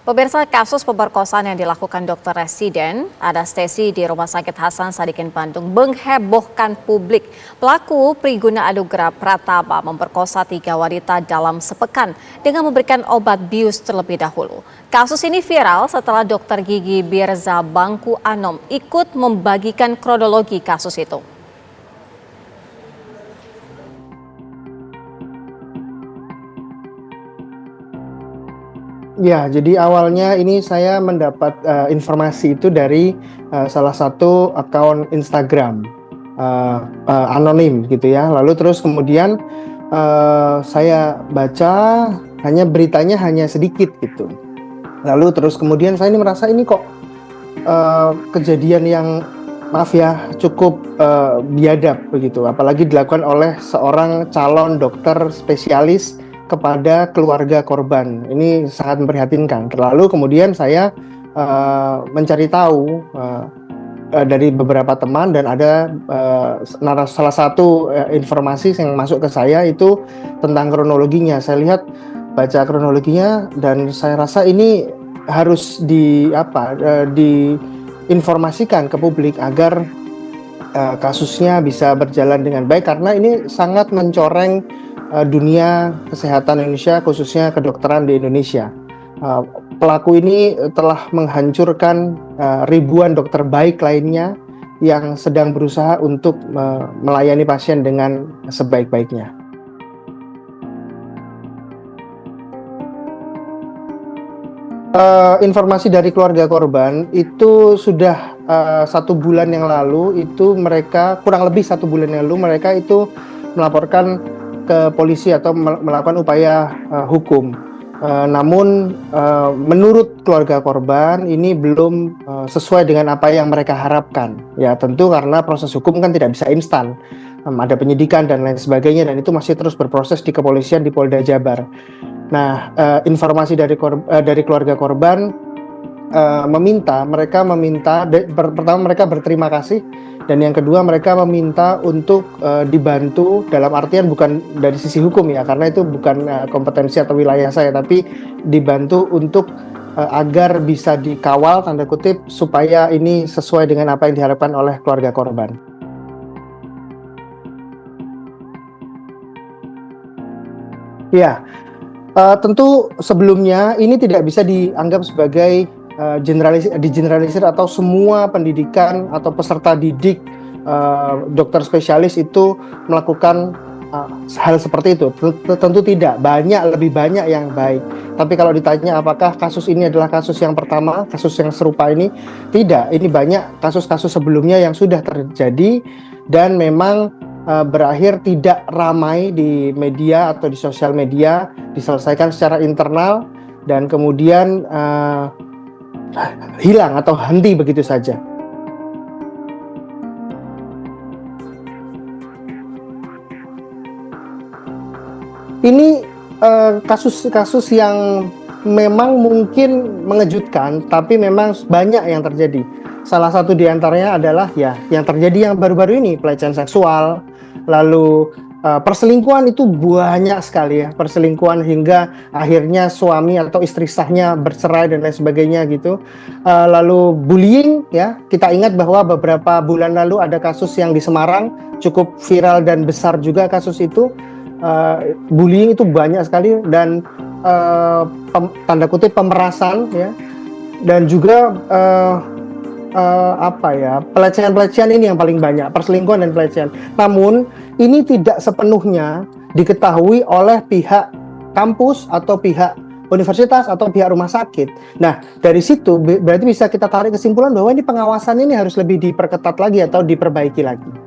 Pemirsa, kasus pemerkosaan yang dilakukan dokter residen anestesi di Rumah Sakit Hasan Sadikin Bandung menghebohkan publik. Pelaku Priguna Anugrah Pratama memperkosa 3 wanita dalam sepekan dengan memberikan obat bius terlebih dahulu. Kasus ini viral setelah dokter gigi Birza Bangku Anom ikut membagikan kronologi kasus itu. Ya, jadi awalnya ini saya mendapat informasi itu dari salah satu akun Instagram anonim gitu ya. Lalu terus kemudian saya baca beritanya hanya sedikit gitu. Lalu terus kemudian saya ini merasa ini kok kejadian yang maaf ya cukup biadab begitu. Apalagi dilakukan oleh seorang calon dokter spesialis kepada keluarga korban. Ini sangat memprihatinkan. Lalu kemudian saya mencari tahu dari beberapa teman dan ada salah satu informasi yang masuk ke saya itu tentang kronologinya. Saya lihat baca kronologinya dan saya rasa ini harus diinformasikan ke publik agar kasusnya bisa berjalan dengan baik karena ini sangat mencoreng dunia kesehatan Indonesia, khususnya kedokteran di Indonesia. Pelaku ini telah menghancurkan ribuan dokter baik lainnya yang sedang berusaha untuk melayani pasien dengan sebaik-baiknya. Informasi dari keluarga korban itu sudah 1 bulan yang lalu itu mereka kurang lebih 1 bulan yang lalu mereka itu melaporkan ke polisi atau melakukan upaya hukum. Namun menurut keluarga korban ini belum sesuai dengan apa yang mereka harapkan. Ya tentu karena proses hukum kan tidak bisa instan. Ada penyidikan dan lain sebagainya dan itu masih terus berproses di kepolisian di Polda Jabar. Nah, informasi dari keluarga korban pertama mereka berterima kasih dan yang kedua mereka meminta untuk dibantu dalam artian bukan dari sisi hukum ya karena itu bukan kompetensi atau wilayah saya tapi dibantu untuk agar bisa dikawal tanda kutip supaya ini sesuai dengan apa yang diharapkan oleh keluarga korban. Ya, tentu sebelumnya ini tidak bisa dianggap sebagai generalisir atau semua pendidikan atau peserta didik dokter spesialis itu melakukan hal seperti itu. Tentu tidak, lebih banyak yang baik. Tapi kalau ditanya apakah kasus ini adalah kasus yang pertama, kasus yang serupa ini, tidak. Ini banyak kasus-kasus sebelumnya yang sudah terjadi dan memang berakhir tidak ramai di media atau di sosial media, diselesaikan secara internal dan kemudian hilang atau henti begitu saja. Ini kasus-kasus yang memang mungkin mengejutkan, tapi memang banyak yang terjadi. Salah satu di antaranya adalah ya yang terjadi yang baru-baru ini, pelecehan seksual, lalu perselingkuhan itu banyak sekali ya, perselingkuhan hingga akhirnya suami atau istri sahnya bercerai dan lain sebagainya gitu. Lalu bullying ya, kita ingat bahwa beberapa bulan lalu ada kasus yang di Semarang cukup viral dan besar juga kasus itu. Bullying itu banyak sekali dan tanda kutip pemerasan ya, dan juga pelecehan ini yang paling banyak, perselingkuhan dan pelecehan. Namun ini tidak sepenuhnya diketahui oleh pihak kampus atau pihak universitas atau pihak rumah sakit. Nah, dari situ berarti bisa kita tarik kesimpulan bahwa ini pengawasan ini harus lebih diperketat lagi atau diperbaiki lagi.